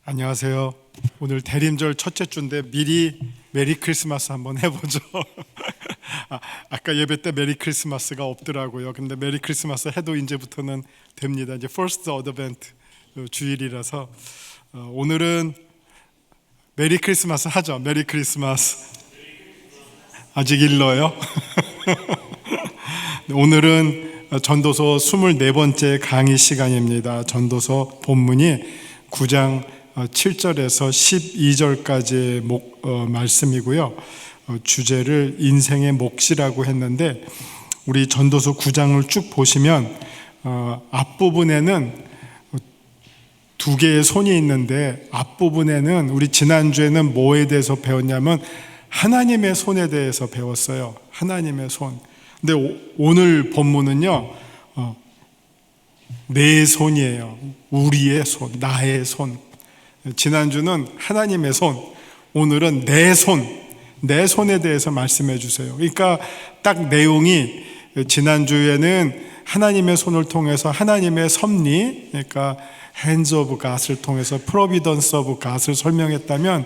안녕하세요. 오늘 대림절 첫째 주인데 미리 메리 크리스마스 한번 해보죠. 아까 예배 때 메리 크리스마스가 없더라고요. 근데 메리 크리스마스 해도 이제부터는 됩니다. 이제 First Advent 주일이라서 오늘은 메리 크리스마스 하죠. 메리 크리스마스. 아직 일러요? 오늘은 전도서 24번째 강의 시간입니다. 전도서 본문이 9장 7절에서 12절까지의 말씀이고요. 주제를 인생의 몫이라고 했는데 우리 전도서 9장을 쭉 보시면 앞부분에는 두 개의 손이 있는데 앞부분에는 우리 지난주에는 뭐에 대해서 배웠냐면 하나님의 손에 대해서 배웠어요. 하나님의 손. 근데 오늘 본문은요, 내 손이에요. 우리의 손, 나의 손. 지난주는 하나님의 손, 오늘은 내 손, 내 손에 대해서 말씀해 주세요. 그러니까 딱 내용이 지난주에는 하나님의 손을 통해서 하나님의 섭리, 그러니까 hands of God을 통해서 providence of God을 설명했다면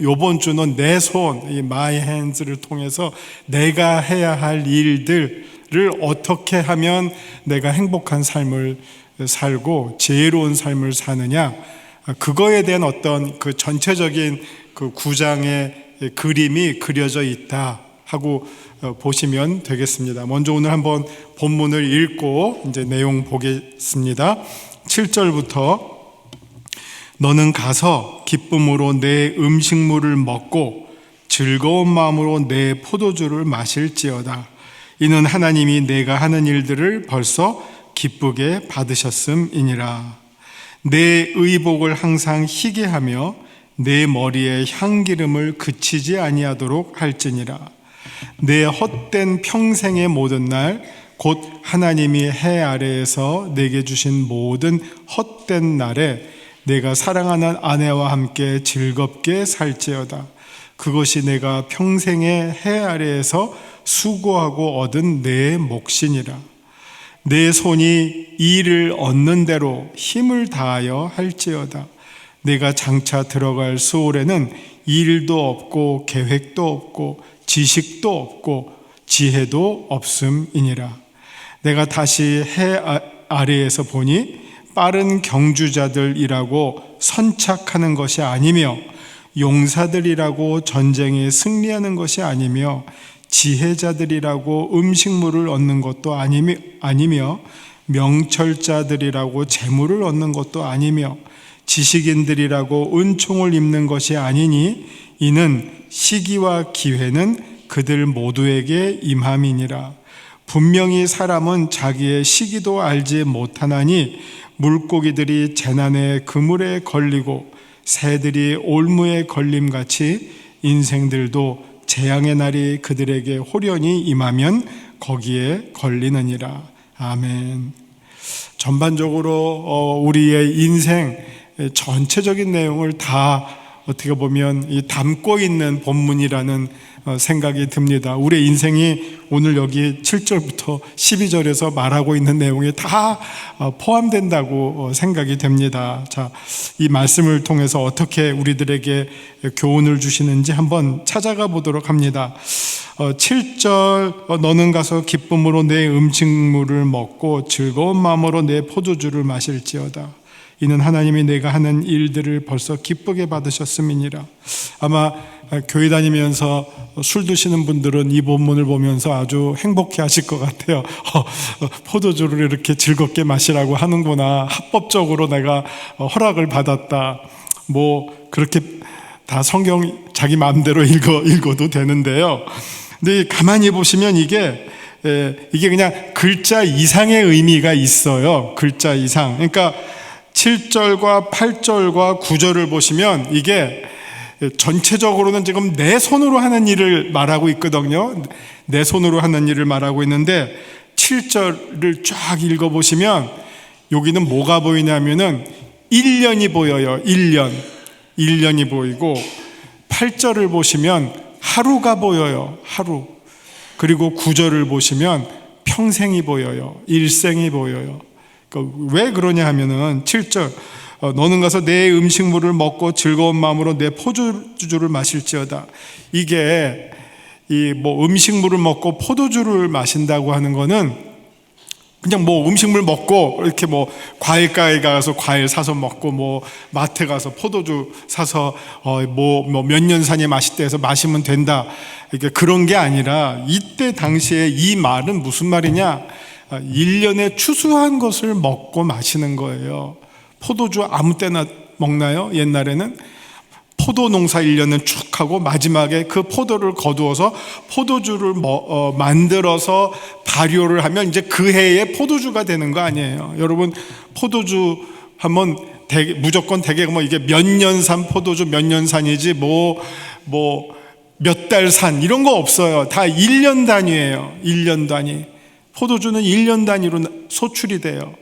이번 주는 내 손, 이 my hands를 통해서 내가 해야 할 일들을 어떻게 하면 내가 행복한 삶을 살고 지혜로운 삶을 사느냐, 그거에 대한 어떤 그 전체적인 그 9장의 그림이 그려져 있다 하고 보시면 되겠습니다. 먼저 오늘 한번 본문을 읽고 이제 내용 보겠습니다. 7절부터 너는 가서 기쁨으로 내 음식물을 먹고 즐거운 마음으로 내 포도주를 마실지어다. 이는 하나님이 내가 하는 일들을 벌써 기쁘게 받으셨음이니라. 내 의복을 항상 희게 하며 내 머리에 향기름을 그치지 아니하도록 할지니라. 내 헛된 평생의 모든 날 곧 하나님이 해 아래에서 내게 주신 모든 헛된 날에 내가 사랑하는 아내와 함께 즐겁게 살지어다. 그것이 내가 평생의 해 아래에서 수고하고 얻은 내 몫이니라. 내 손이 이를 얻는 대로 힘을 다하여 할지어다. 내가 장차 들어갈 수월에는 일도 없고 계획도 없고 지식도 없고 지혜도 없음이니라. 내가 다시 해 아래에서 보니 빠른 경주자들이라고 선착하는 것이 아니며 용사들이라고 전쟁에 승리하는 것이 아니며 지혜자들이라고 음식물을 얻는 것도 아니며 명철자들이라고 재물을 얻는 것도 아니며 지식인들이라고 은총을 입는 것이 아니니 이는 시기와 기회는 그들 모두에게 임함이니라. 분명히 사람은 자기의 시기도 알지 못하나니 물고기들이 재난의 그물에 걸리고 새들이 올무에 걸림같이 인생들도 재앙의 날이 그들에게 호련히 임하면 거기에 걸리느니라. 아멘. 전반적으로 우리의 인생 전체적인 내용을 다 어떻게 보면 담고 있는 본문이라는 생각이 듭니다. 우리의 인생이 오늘 여기 7절부터 12절에서 말하고 있는 내용이 다 포함된다고 생각이 됩니다. 자, 이 말씀을 통해서 어떻게 우리들에게 교훈을 주시는지 한번 찾아가 보도록 합니다. 7절 너는 가서 기쁨으로 내 음식물을 먹고 즐거운 마음으로 내 포도주를 마실지어다. 이는 하나님이 내가 하는 일들을 벌써 기쁘게 받으셨음이니라. 아마 교회 다니면서 술 드시는 분들은 이 본문을 보면서 아주 행복해 하실 것 같아요. 포도주를 이렇게 즐겁게 마시라고 하는구나. 합법적으로 내가 허락을 받았다. 뭐 그렇게 다 성경 자기 마음대로 읽어도 되는데요. 근데 가만히 보시면 이게 그냥 글자 이상의 의미가 있어요. 글자 이상. 그러니까 7절과 8절과 9절을 보시면 이게 전체적으로는 지금 내 손으로 하는 일을 말하고 있거든요. 내 손으로 하는 일을 말하고 있는데 7절을 쫙 읽어보시면 여기는 뭐가 보이냐면은 1년이 보여요. 1년이 보이고 8절을 보시면 하루가 보여요. 하루. 그리고 9절을 보시면 평생이 보여요. 일생이 보여요. 왜 그러냐 하면은 7절 너는 가서 내 음식물을 먹고 즐거운 마음으로 내 포도주를 마실지어다. 이게 이 뭐 음식물을 먹고 포도주를 마신다고 하는 거는 그냥 뭐 음식물 먹고 이렇게 뭐 과일가게 가서 과일 사서 먹고 뭐 마트 가서 포도주 사서 뭐 몇 년 산이 맛있대 해서 마시면 된다. 이게 그런 게 아니라 이때 당시에 이 말은 무슨 말이냐? 1년에 추수한 것을 먹고 마시는 거예요. 포도주 아무 때나 먹나요? 옛날에는 포도 농사 1년은 쭉 하고 마지막에 그 포도를 거두어서 포도주를 만들어서 발효를 하면 이제 그 해에 포도주가 되는 거 아니에요. 여러분 포도주 하면 무조건 대개 뭐 이게 몇 년 산 포도주 몇 년 산이지 뭐 몇 달 산 이런 거 없어요. 다 1년 단위예요. 1년 단위. 포도주는 1년 단위로 소출이 돼요.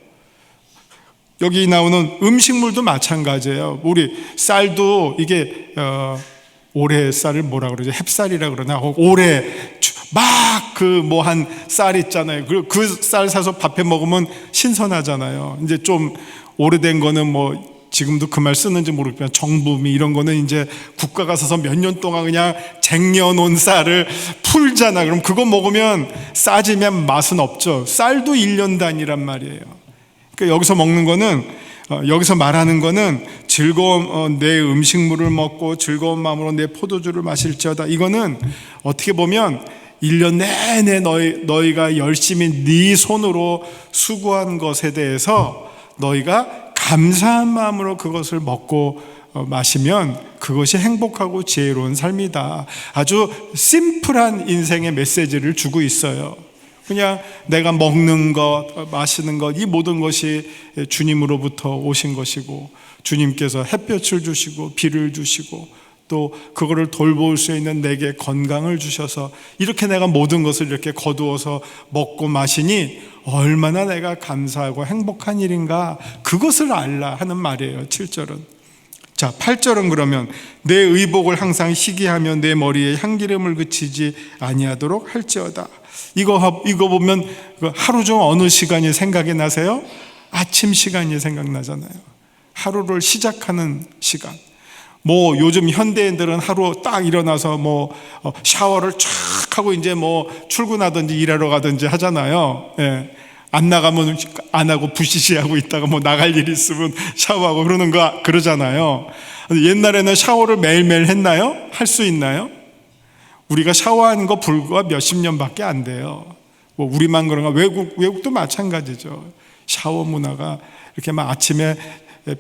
여기 나오는 음식물도 마찬가지예요. 우리 쌀도 이게 올해 쌀을 뭐라 그러죠? 햅쌀이라 그러나 올해 막 그 뭐 한 쌀 있잖아요. 그 쌀 사서 밥해 먹으면 신선하잖아요. 이제 좀 오래된 거는 뭐 지금도 그 말 쓰는지 모르겠지만 정부미 이런 거는 이제 국가가 사서 몇 년 동안 그냥 쟁여놓은 쌀을 풀잖아. 그럼 그거 먹으면 싸지면 맛은 없죠. 쌀도 1년 단위란 말이에요. 그러니까 여기서 먹는 거는 여기서 말하는 거는 즐거운 내 음식물을 먹고 즐거운 마음으로 내 포도주를 마실지어다. 이거는 어떻게 보면 1년 내내 너희가 열심히 네 손으로 수고한 것에 대해서 너희가 감사한 마음으로 그것을 먹고 마시면 그것이 행복하고 지혜로운 삶이다. 아주 심플한 인생의 메시지를 주고 있어요. 그냥 내가 먹는 것, 마시는 것, 이 모든 것이 주님으로부터 오신 것이고 주님께서 햇볕을 주시고 비를 주시고 또 그거를 돌볼 수 있는 내게 건강을 주셔서 이렇게 내가 모든 것을 이렇게 거두어서 먹고 마시니 얼마나 내가 감사하고 행복한 일인가 그것을 알라 하는 말이에요. 7절은. 자, 8절은 그러면 내 의복을 항상 희귀하며 내 머리에 향기름을 그치지 아니하도록 할지어다. 이거 보면 하루 중 어느 시간이 생각이 나세요? 아침 시간이 생각나잖아요. 하루를 시작하는 시간. 뭐 요즘 현대인들은 하루 딱 일어나서 뭐 샤워를 쫙 하고 이제 뭐 출근하든지 일하러 가든지 하잖아요. 예. 안 나가면 안 하고 부시시하고 있다가 뭐 나갈 일 있으면 샤워하고 그러잖아요. 옛날에는 샤워를 매일매일 했나요? 할 수 있나요? 우리가 샤워하는 거 불과 몇십 년밖에 안 돼요. 뭐 우리만 그런가? 외국도 마찬가지죠. 샤워 문화가 이렇게 막 아침에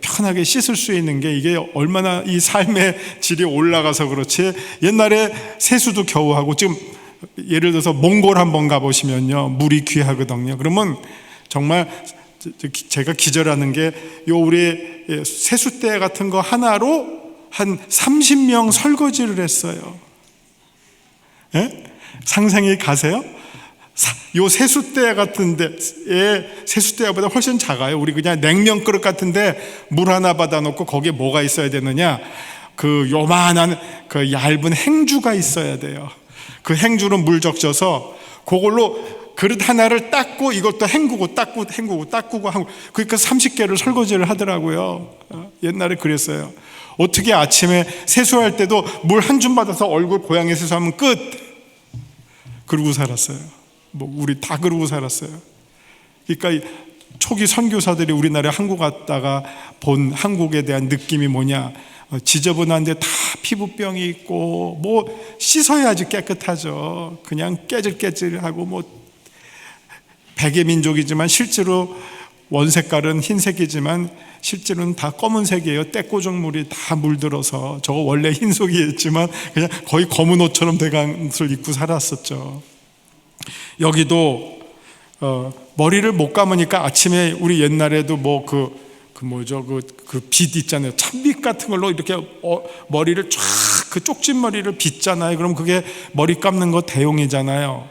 편하게 씻을 수 있는 게 이게 얼마나 이 삶의 질이 올라가서 그렇지. 옛날에 세수도 겨우 하고 지금 예를 들어서 몽골 한번 가보시면요 물이 귀하거든요. 그러면 정말 제가 기절하는 게 요 우리 세숫대 같은 거 하나로 한 30명 설거지를 했어요. 예? 상상이 가세요? 요 세숫대 같은 데에 세숫대보다 훨씬 작아요. 우리 그냥 냉면 그릇 같은데 물 하나 받아 놓고 거기에 뭐가 있어야 되느냐? 그 요만한 그 얇은 행주가 있어야 돼요. 그 행주로 물 적셔서 그걸로 그릇 하나를 닦고 이것도 헹구고 닦고 하고 그러니까 30개를 설거지를 하더라고요. 옛날에 그랬어요. 어떻게 아침에 세수할 때도 물 한 줌 받아서 얼굴 고양이 세수하면 끝. 그러고 살았어요. 뭐 우리 다 그러고 살았어요. 그러니까 초기 선교사들이 우리나라에 한국 왔다가 본 한국에 대한 느낌이 뭐냐? 지저분한데 다 피부병이 있고 뭐 씻어야지 깨끗하죠. 그냥 깨질깨질하고 뭐 백의 민족이지만 실제로 원색깔은 흰색이지만 실제로는 다 검은색이에요. 떼꼬정물이 다 물들어서 저거 원래 흰속이었지만 그냥 거의 검은 옷처럼 돼간 옷을 입고 살았었죠. 여기도 머리를 못 감으니까 아침에 우리 옛날에도 뭐 그 빗 있잖아요. 찬빗 같은 걸로 이렇게 머리를 쫙 그 쪽진 머리를 빗잖아요. 그럼 그게 머리 감는 거 대용이잖아요.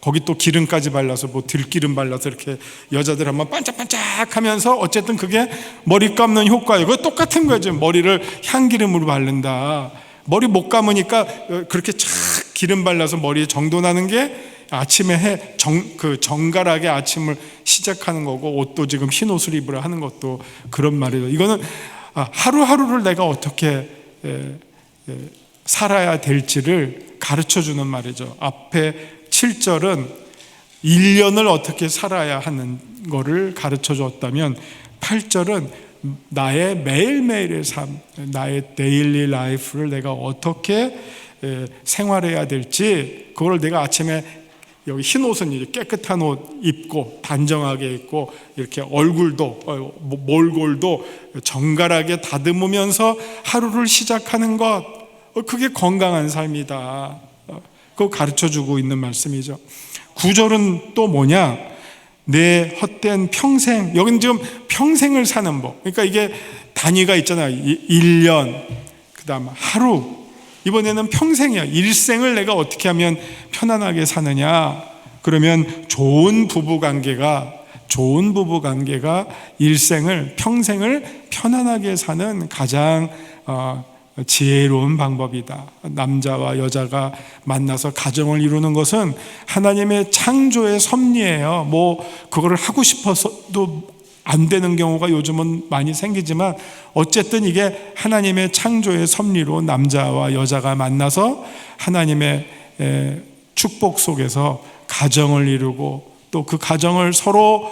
거기 또 기름까지 발라서 뭐 들기름 발라서 이렇게 여자들 한번 반짝반짝 하면서 어쨌든 그게 머리 감는 효과예요. 그거 똑같은 거죠. 머리를 향기름으로 바른다. 머리 못 감으니까 그렇게 착 기름 발라서 머리에 정돈하는 게 아침에 정갈하게 아침을 시작하는 거고, 옷도 지금 흰 옷을 입으라 하는 것도 그런 말이죠. 이거는 하루하루를 내가 어떻게 살아야 될지를 가르쳐주는 말이죠. 앞에 7절은 1년을 어떻게 살아야 하는 거를 가르쳐줬다면 8절은 나의 매일매일의 삶, 나의 데일리 라이프를 내가 어떻게 생활해야 될지, 그걸 내가 아침에 여기 흰 옷은 이제 깨끗한 옷 입고 단정하게 입고 이렇게 얼굴도 몰골도 정갈하게 다듬으면서 하루를 시작하는 것, 그게 건강한 삶이다. 그거 가르쳐주고 있는 말씀이죠. 9절은 또 뭐냐? 내 헛된 평생, 여기는 지금 평생을 사는 법. 그러니까 이게 단위가 있잖아요. 1년, 그 다음 하루, 이번에는 평생이야. 일생을 내가 어떻게 하면 편안하게 사느냐? 그러면 좋은 부부관계가 일생을, 평생을 편안하게 사는 가장 지혜로운 방법이다. 남자와 여자가 만나서 가정을 이루는 것은 하나님의 창조의 섭리예요. 그거를 하고 싶어서도 안 되는 경우가 요즘은 많이 생기지만, 어쨌든 이게 하나님의 창조의 섭리로 남자와 여자가 만나서 하나님의 축복 속에서 가정을 이루고, 또 그 가정을 서로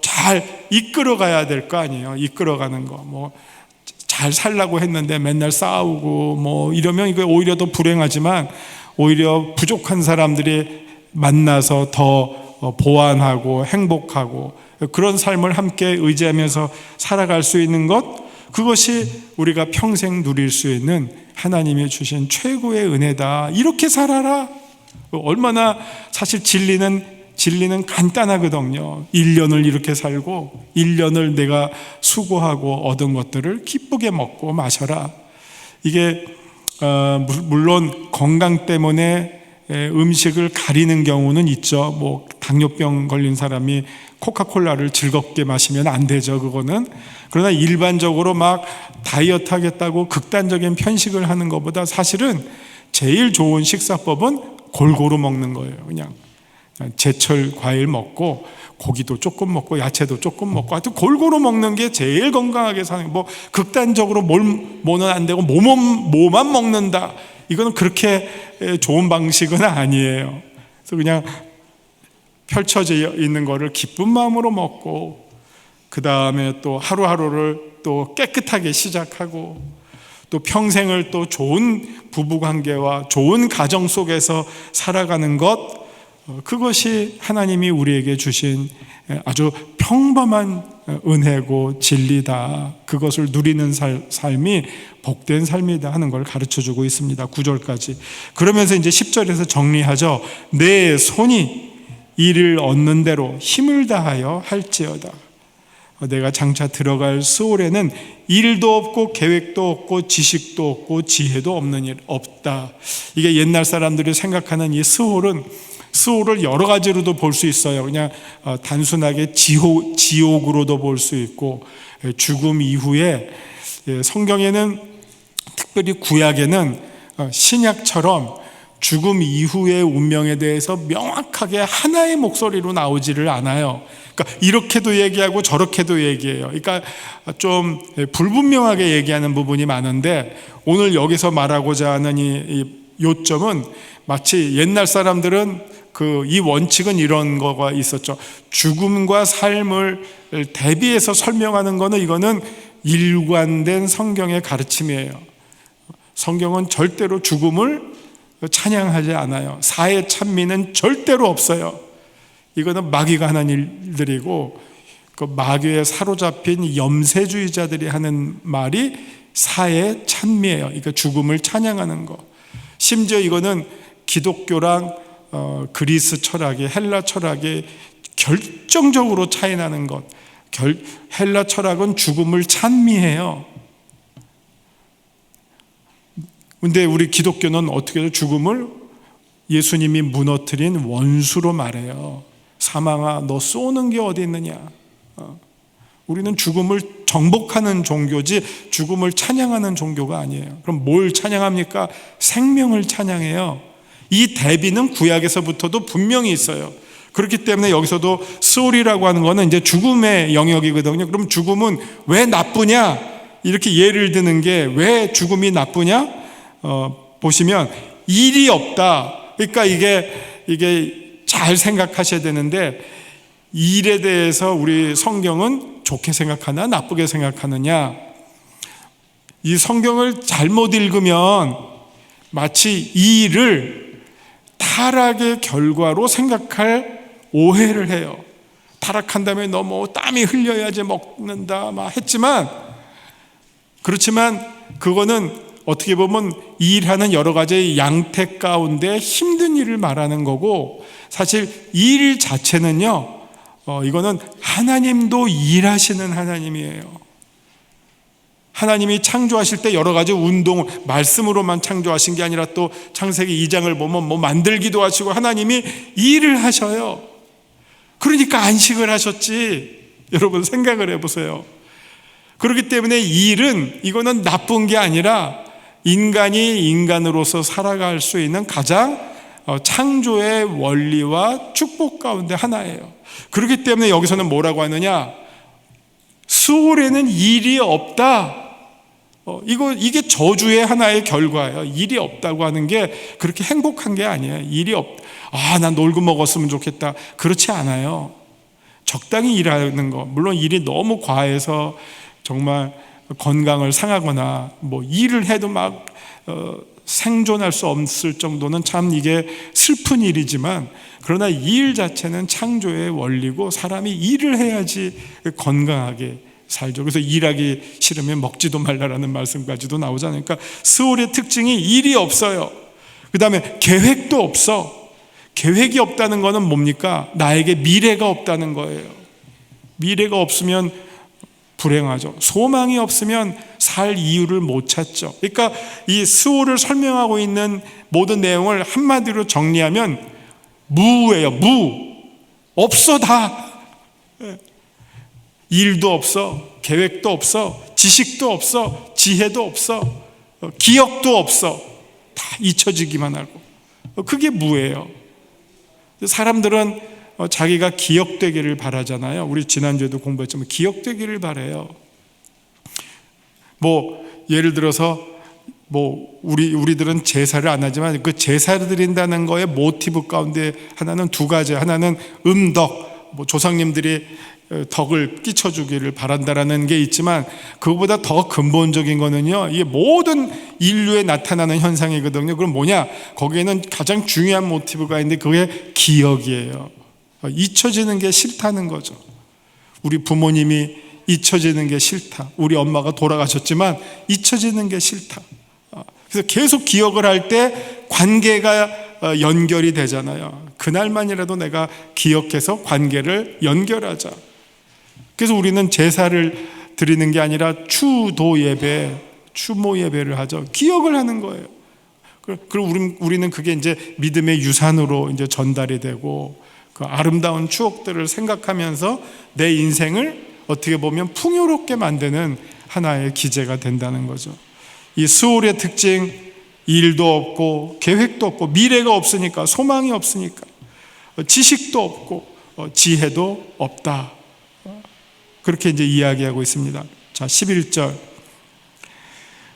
잘 이끌어 가야 될 거 아니에요. 이끌어가는 거. 잘 살라고 했는데 맨날 싸우고 이러면 이거 오히려 더 불행하지만, 오히려 부족한 사람들이 만나서 더 보완하고 행복하고 그런 삶을 함께 의지하면서 살아갈 수 있는 것, 그것이 우리가 평생 누릴 수 있는 하나님이 주신 최고의 은혜다. 이렇게 살아라. 얼마나 사실 진리는 간단하거든요. 1년을 이렇게 살고 1년을 내가 수고하고 얻은 것들을 기쁘게 먹고 마셔라. 이게 물론 건강 때문에 음식을 가리는 경우는 있죠. 당뇨병 걸린 사람이 코카콜라를 즐겁게 마시면 안 되죠, 그거는. 그러나 일반적으로 막 다이어트 하겠다고 극단적인 편식을 하는 것보다 사실은 제일 좋은 식사법은 골고루 먹는 거예요. 그냥 제철 과일 먹고 고기도 조금 먹고 야채도 조금 먹고, 하여튼 골고루 먹는 게 제일 건강하게 사는, 극단적으로 뭐는 안 되고 뭐만 먹는다, 이거는 그렇게 좋은 방식은 아니에요. 그래서 그냥 펼쳐져 있는 거를 기쁜 마음으로 먹고, 그 다음에 또 하루하루를 또 깨끗하게 시작하고, 또 평생을 또 좋은 부부관계와 좋은 가정 속에서 살아가는 것, 그것이 하나님이 우리에게 주신 아주 평범한 은혜고 진리다. 그것을 누리는 삶이 복된 삶이다 하는 걸 가르쳐주고 있습니다. 9절까지. 그러면서 이제 10절에서 정리하죠. 내 손이 이를 얻는 대로 힘을 다하여 할지어다. 내가 장차 들어갈 스올에는 일도 없고 계획도 없고 지식도 없고 지혜도 없는 일 없다. 이게 옛날 사람들이 생각하는 이 스올을 여러 가지로도 볼 수 있어요. 그냥 단순하게 지옥으로도 볼 수 있고, 죽음 이후에 성경에는, 특별히 구약에는 신약처럼 죽음 이후의 운명에 대해서 명확하게 하나의 목소리로 나오지를 않아요. 그러니까 이렇게도 얘기하고 저렇게도 얘기해요. 그러니까 좀 불분명하게 얘기하는 부분이 많은데, 오늘 여기서 말하고자 하는 이 요점은, 마치 옛날 사람들은 이 원칙은 이런 거가 있었죠. 죽음과 삶을 대비해서 설명하는 거는, 이거는 일관된 성경의 가르침이에요. 성경은 절대로 죽음을 찬양하지 않아요. 사회 찬미는 절대로 없어요. 이거는 마귀가 하는 일들이고, 그 마귀에 사로잡힌 염세주의자들이 하는 말이 사회 찬미예요. 그러니까 죽음을 찬양하는 거. 심지어 이거는 기독교랑 그리스 철학이, 헬라 철학이 결정적으로 차이 나는 것. 헬라 철학은 죽음을 찬미해요. 근데 우리 기독교는 어떻게 해서 죽음을 예수님이 무너뜨린 원수로 말해요. 사망아, 너 쏘는 게 어디 있느냐. 우리는 죽음을 정복하는 종교지 죽음을 찬양하는 종교가 아니에요. 그럼 뭘 찬양합니까? 생명을 찬양해요. 이 대비는 구약에서부터도 분명히 있어요. 그렇기 때문에 여기서도 스올이라고 하는 거는 이제 죽음의 영역이거든요. 그럼 죽음은 왜 나쁘냐? 이렇게 예를 드는 게 왜 죽음이 나쁘냐? 보시면 일이 없다. 그러니까 이게 잘 생각하셔야 되는데, 일에 대해서 우리 성경은 좋게 생각하나 나쁘게 생각하느냐? 이 성경을 잘못 읽으면 마치 이 일을 타락의 결과로 생각할 오해를 해요. 타락한 다음에 너무 땀이 흘려야지 먹는다 막 했지만, 그렇지만 그거는 어떻게 보면 일하는 여러 가지 양태 가운데 힘든 일을 말하는 거고, 사실 일 자체는요, 이거는 하나님도 일하시는 하나님이에요. 하나님이 창조하실 때 여러 가지 운동을 말씀으로만 창조하신 게 아니라 또 창세기 2장을 보면 뭐 만들기도 하시고 하나님이 일을 하셔요. 그러니까 안식을 하셨지. 여러분 생각을 해보세요. 그렇기 때문에 일은 이거는 나쁜 게 아니라 인간이 인간으로서 살아갈 수 있는 가장 창조의 원리와 축복 가운데 하나예요. 그렇기 때문에 여기서는 뭐라고 하느냐? 수월에는 일이 없다. 이게 저주의 하나의 결과예요. 일이 없다고 하는 게 그렇게 행복한 게 아니에요. 일이 난 놀고 먹었으면 좋겠다. 그렇지 않아요. 적당히 일하는 거. 물론 일이 너무 과해서 정말 건강을 상하거나 뭐 일을 해도 막 생존할 수 없을 정도는 참 이게 슬픈 일이지만, 그러나 이 일 자체는 창조의 원리고 사람이 일을 해야지 건강하게 살죠. 그래서 일하기 싫으면 먹지도 말라라는 말씀까지도 나오잖아요. 그러니까 스올의 특징이 일이 없어요. 그 다음에 계획도 없어. 계획이 없다는 거는 뭡니까? 나에게 미래가 없다는 거예요. 미래가 없으면 불행하죠. 소망이 없으면 살 이유를 못 찾죠. 그러니까 이 스올을 설명하고 있는 모든 내용을 한마디로 정리하면 무예요. 없어. 다 일도 없어, 계획도 없어, 지식도 없어, 지혜도 없어, 기억도 없어. 다 잊혀지기만 하고. 그게 무예요. 사람들은 자기가 기억되기를 바라잖아요. 우리 지난주에도 공부했지만 기억되기를 바라요. 뭐 예를 들어서 뭐 우리들은 제사를 안 하지만 그 제사를 드린다는 거에 모티브 가운데 하나는 두 가지. 하나는 음덕, 뭐 조상님들이 덕을 끼쳐주기를 바란다라는 게 있지만, 그거보다 더 근본적인 거는요, 이게 모든 인류에 나타나는 현상이거든요. 그럼 뭐냐? 거기에는 가장 중요한 모티브가 있는데 그게 기억이에요. 잊혀지는 게 싫다는 거죠. 우리 부모님이 잊혀지는 게 싫다. 우리 엄마가 돌아가셨지만 잊혀지는 게 싫다. 그래서 계속 기억을 할 때 관계가 연결이 되잖아요. 그날만이라도 내가 기억해서 관계를 연결하자. 그래서 우리는 제사를 드리는 게 아니라 추도 예배, 추모 예배를 하죠. 기억을 하는 거예요. 그리고 우리는 그게 이제 믿음의 유산으로 이제 전달이 되고, 그 아름다운 추억들을 생각하면서 내 인생을 어떻게 보면 풍요롭게 만드는 하나의 기제가 된다는 거죠. 이 스올의 특징, 일도 없고 계획도 없고 미래가 없으니까, 소망이 없으니까, 지식도 없고 지혜도 없다. 그렇게 이제 이야기하고 있습니다. 자, 11절.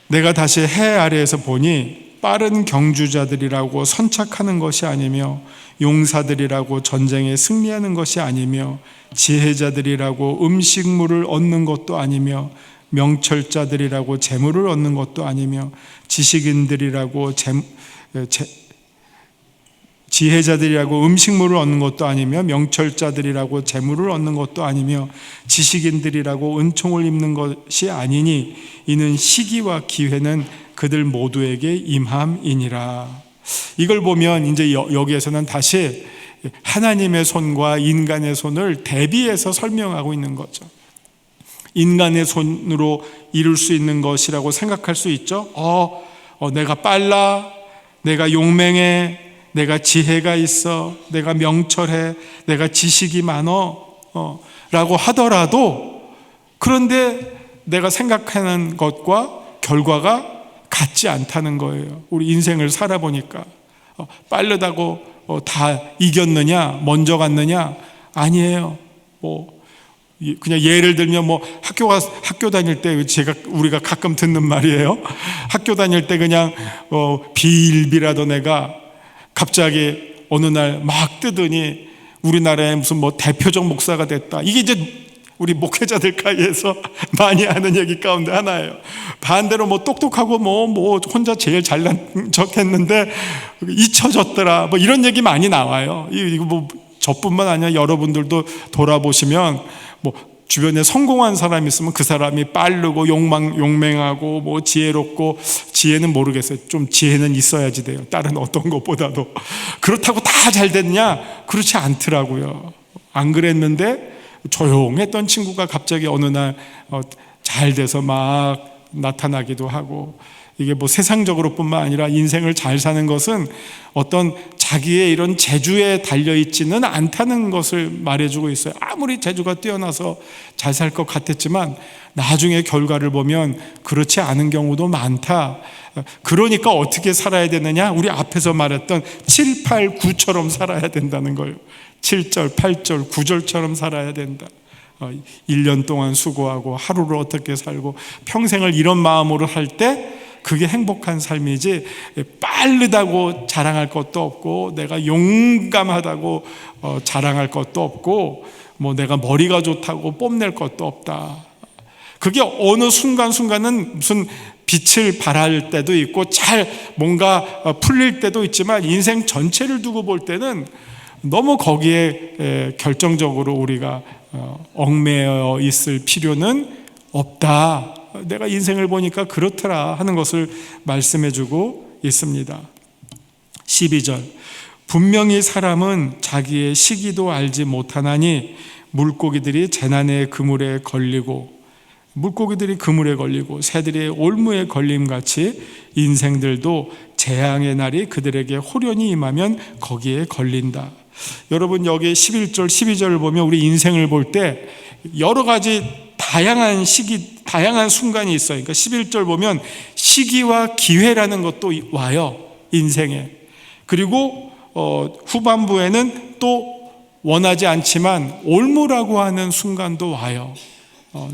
내가 다시 해 아래에서 보니 빠른 경주자들이라고 선착하는 것이 아니며 용사들이라고 전쟁에 승리하는 것이 아니며 지혜자들이라고 음식물을 얻는 것도 아니며 명철자들이라고 재물을 얻는 것도 아니며 지식인들이라고 지혜자들이라고 음식물을 얻는 것도 아니며 명철자들이라고 재물을 얻는 것도 아니며 지식인들이라고 은총을 입는 것이 아니니 이는 시기와 기회는 그들 모두에게 임함이니라. 이걸 보면 이제 여기에서는 다시 하나님의 손과 인간의 손을 대비해서 설명하고 있는 거죠. 인간의 손으로 이룰 수 있는 것이라고 생각할 수 있죠. 내가 빨라, 내가 용맹해, 내가 지혜가 있어, 내가 명철해, 내가 지식이 많어 라고 하더라도, 그런데 내가 생각하는 것과 결과가 같지 않다는 거예요. 우리 인생을 살아보니까 빠르다고 다 이겼느냐, 먼저 갔느냐? 아니에요. 그냥 예를 들면 학교 다닐 때 우리가 가끔 듣는 말이에요. 학교 다닐 때 그냥 비일비라던 애가 갑자기 어느 날 막 뜨더니 우리나라의 무슨 대표적 목사가 됐다. 이게 이제 우리 목회자들 사이에서 많이 하는 얘기 가운데 하나예요. 반대로 똑똑하고 혼자 제일 잘난 척 했는데 잊혀졌더라. 이런 얘기 많이 나와요. 이거 저뿐만 아니라 여러분들도 돌아보시면 주변에 성공한 사람이 있으면 그 사람이 빠르고 용맹하고 지혜롭고, 지혜는 모르겠어요. 좀 지혜는 있어야지 돼요. 다른 어떤 것보다도. 그렇다고 다 잘 됐냐? 그렇지 않더라고요. 안 그랬는데 조용했던 친구가 갑자기 어느 날 잘 돼서 막 나타나기도 하고, 이게 세상적으로 뿐만 아니라 인생을 잘 사는 것은 어떤 자기의 이런 재주에 달려있지는 않다는 것을 말해주고 있어요. 아무리 재주가 뛰어나서 잘 살 것 같았지만 나중에 결과를 보면 그렇지 않은 경우도 많다. 그러니까 어떻게 살아야 되느냐? 우리 앞에서 말했던 7, 8, 9처럼 살아야 된다는 거예요. 7절, 8절, 9절처럼 살아야 된다. 1년 동안 수고하고 하루를 어떻게 살고 평생을 이런 마음으로 할 때 그게 행복한 삶이지, 빠르다고 자랑할 것도 없고 내가 용감하다고 자랑할 것도 없고 내가 머리가 좋다고 뽐낼 것도 없다. 그게 어느 순간순간은 무슨 빛을 발할 때도 있고 잘 뭔가 풀릴 때도 있지만 인생 전체를 두고 볼 때는 너무 거기에 결정적으로 우리가 얽매여 있을 필요는 없다. 내가 인생을 보니까 그렇더라 하는 것을 말씀해주고 있습니다. 12절, 분명히 사람은 자기의 시기도 알지 못하나니 물고기들이 재난의 그물에 걸리고 새들이 올무에 걸림같이 인생들도 재앙의 날이 그들에게 호련히 임하면 거기에 걸린다. 여러분, 여기 11절 12절을 보면 우리 인생을 볼 때 여러 가지 다양한 시기, 다양한 순간이 있어요. 그러니까 11절 보면 시기와 기회라는 것도 와요, 인생에. 그리고 후반부에는 또 원하지 않지만 올무라고 하는 순간도 와요.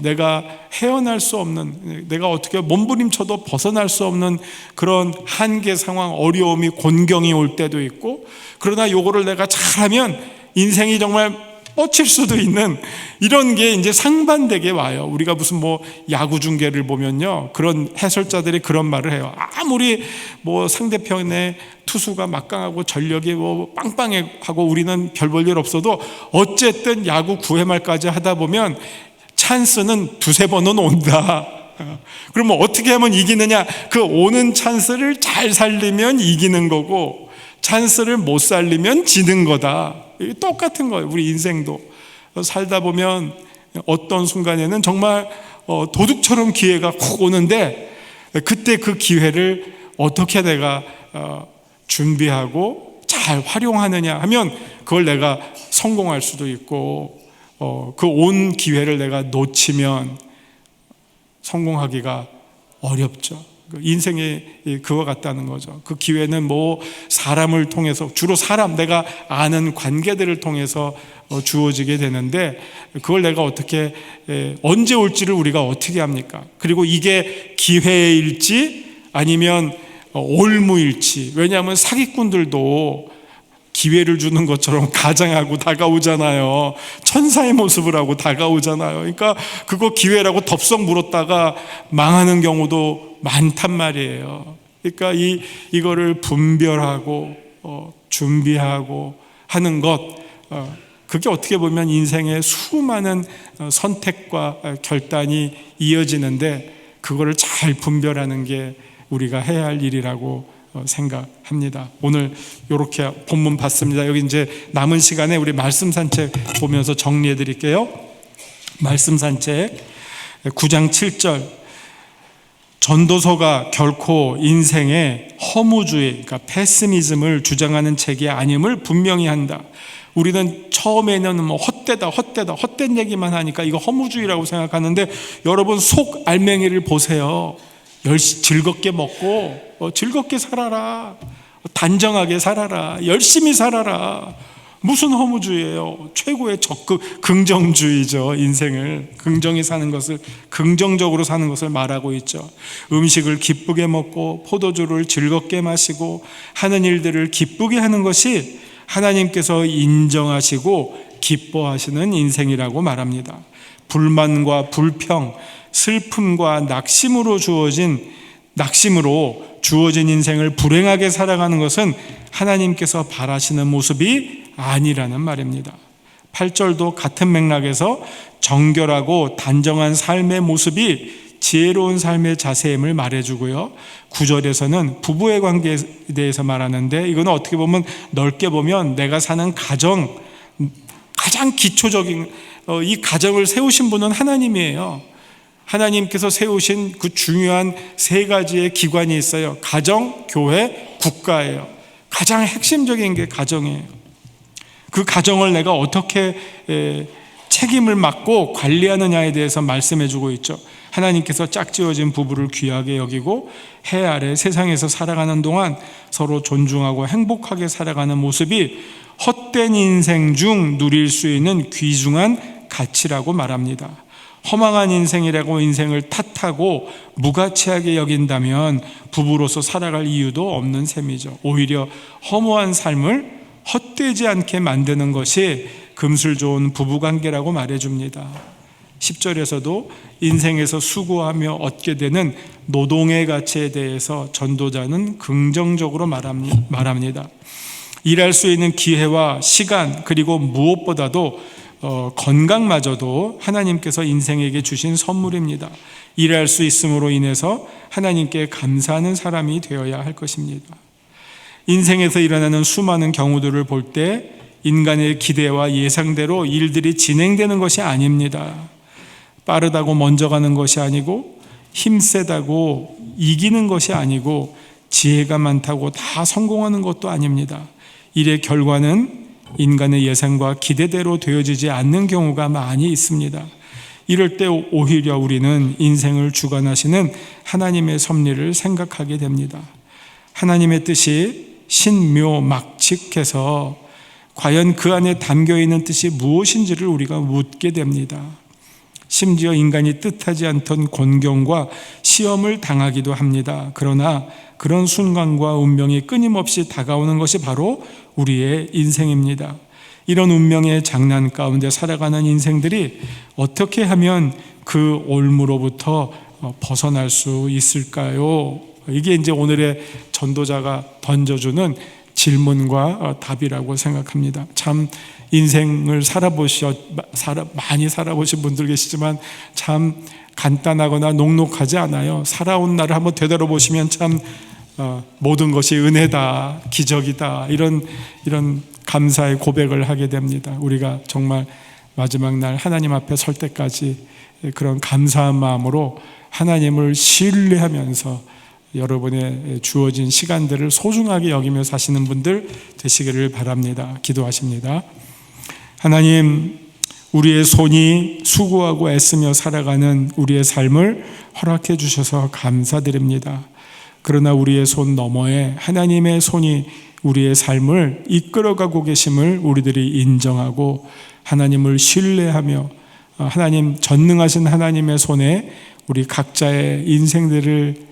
내가 헤어날 수 없는, 내가 어떻게 몸부림쳐도 벗어날 수 없는 그런 한계 상황, 어려움이, 곤경이 올 때도 있고, 그러나 요거를 내가 잘하면 인생이 정말 뻗칠 수도 있는 이런 게 이제 상반되게 와요. 우리가 무슨 야구 중계를 보면요, 그런 해설자들이 그런 말을 해요. 아무리 상대편의 투수가 막강하고 전력이 빵빵하고 우리는 별 볼 일 없어도 어쨌든 야구 9회 말까지 하다 보면 찬스는 두세 번은 온다. 그러면 어떻게 하면 이기느냐? 그 오는 찬스를 잘 살리면 이기는 거고, 찬스를 못 살리면 지는 거다. 똑같은 거예요. 우리 인생도 살다 보면 어떤 순간에는 정말 도둑처럼 기회가 콕 오는데, 그때 그 기회를 어떻게 내가 준비하고 잘 활용하느냐 하면 그걸 내가 성공할 수도 있고, 그 온 기회를 내가 놓치면 성공하기가 어렵죠. 인생이 그와 같다는 거죠. 그 기회는 사람을 통해서, 주로 내가 아는 관계들을 통해서 주어지게 되는데, 그걸 내가 어떻게, 언제 올지를 우리가 어떻게 합니까? 그리고 이게 기회일지 아니면 올무일지. 왜냐하면 사기꾼들도 기회를 주는 것처럼 가장하고 다가오잖아요. 천사의 모습을 하고 다가오잖아요. 그러니까 그거 기회라고 덥석 물었다가 망하는 경우도 많단 말이에요. 그러니까 이거를 분별하고 준비하고 하는 것, 그게 어떻게 보면 인생의 수많은 선택과 결단이 이어지는데, 그거를 잘 분별하는 게 우리가 해야 할 일이라고 생각합니다. 오늘 이렇게 본문 봤습니다. 여기 이제 남은 시간에 우리 말씀 산책 보면서 정리해 드릴게요. 말씀 산책 9장 7절, 전도서가 결코 인생의 허무주의, 그러니까 패시미즘을 주장하는 책이 아님을 분명히 한다. 우리는 처음에는 헛된 얘기만 하니까 이거 허무주의라고 생각하는데, 여러분 속 알맹이를 보세요. 즐겁게 먹고 즐겁게 살아라. 단정하게 살아라, 열심히 살아라. 무슨 허무주의예요? 최고의 적극 긍정주의죠. 인생을 긍정히 사는 것을, 긍정적으로 사는 것을 말하고 있죠. 음식을 기쁘게 먹고 포도주를 즐겁게 마시고 하는 일들을 기쁘게 하는 것이 하나님께서 인정하시고 기뻐하시는 인생이라고 말합니다. 불만과 불평, 슬픔과 낙심으로 주어진 인생을 불행하게 살아가는 것은 하나님께서 바라시는 모습이 아니라는 말입니다. 8절도 같은 맥락에서 정결하고 단정한 삶의 모습이 지혜로운 삶의 자세임을 말해주고요. 9절에서는 부부의 관계에 대해서 말하는데, 이거는 어떻게 보면 넓게 보면 내가 사는 가정, 가장 기초적인 이 가정을 세우신 분은 하나님이에요. 하나님께서 세우신 그 중요한 세 가지의 기관이 있어요. 가정, 교회, 국가예요. 가장 핵심적인 게 가정이에요. 그 가정을 내가 어떻게 책임을 맡고 관리하느냐에 대해서 말씀해주고 있죠. 하나님께서 짝지어진 부부를 귀하게 여기고 해 아래 세상에서 살아가는 동안 서로 존중하고 행복하게 살아가는 모습이 헛된 인생 중 누릴 수 있는 귀중한 가치라고 말합니다. 허망한 인생이라고 인생을 탓하고 무가치하게 여긴다면 부부로서 살아갈 이유도 없는 셈이죠. 오히려 허무한 삶을 헛되지 않게 만드는 것이 금슬 좋은 부부관계라고 말해줍니다. 10절에서도 인생에서 수고하며 얻게 되는 노동의 가치에 대해서 전도자는 긍정적으로 말합니다. 일할 수 있는 기회와 시간, 그리고 무엇보다도 건강마저도 하나님께서 인생에게 주신 선물입니다. 일할 수 있음으로 인해서 하나님께 감사하는 사람이 되어야 할 것입니다. 인생에서 일어나는 수많은 경우들을 볼 때 인간의 기대와 예상대로 일들이 진행되는 것이 아닙니다. 빠르다고 먼저 가는 것이 아니고, 힘세다고 이기는 것이 아니고, 지혜가 많다고 다 성공하는 것도 아닙니다. 일의 결과는 인간의 예상과 기대대로 되어지지 않는 경우가 많이 있습니다. 이럴 때 오히려 우리는 인생을 주관하시는 하나님의 섭리를 생각하게 됩니다. 하나님의 뜻이 신묘막측해서 과연 그 안에 담겨있는 뜻이 무엇인지를 우리가 묻게 됩니다. 심지어 인간이 뜻하지 않던 곤경과 시험을 당하기도 합니다. 그러나 그런 순간과 운명이 끊임없이 다가오는 것이 바로 우리의 인생입니다. 이런 운명의 장난 가운데 살아가는 인생들이 어떻게 하면 그 올무로부터 벗어날 수 있을까요? 이게 이제 오늘의 전도자가 던져주는 질문과 답이라고 생각합니다. 참 인생을 많이 살아보신 분들 계시지만 참 간단하거나 녹록하지 않아요. 살아온 날을 한번 되돌아보시면 참 모든 것이 은혜다, 기적이다, 이런 감사의 고백을 하게 됩니다. 우리가 정말 마지막 날 하나님 앞에 설 때까지 그런 감사한 마음으로 하나님을 신뢰하면서 여러분의 주어진 시간들을 소중하게 여기며 사시는 분들 되시기를 바랍니다. 기도하십니다. 하나님, 우리의 손이 수고하고 애쓰며 살아가는 우리의 삶을 허락해 주셔서 감사드립니다. 그러나 우리의 손 너머에 하나님의 손이 우리의 삶을 이끌어가고 계심을 우리들이 인정하고 하나님을 신뢰하며 하나님, 전능하신 하나님의 손에 우리 각자의 인생들을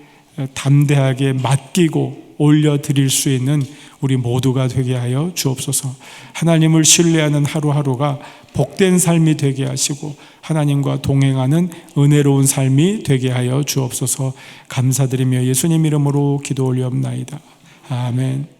담대하게 맡기고 올려드릴 수 있는 우리 모두가 되게 하여 주옵소서. 하나님을 신뢰하는 하루하루가 복된 삶이 되게 하시고 하나님과 동행하는 은혜로운 삶이 되게 하여 주옵소서. 감사드리며 예수님 이름으로 기도 올리옵나이다. 아멘.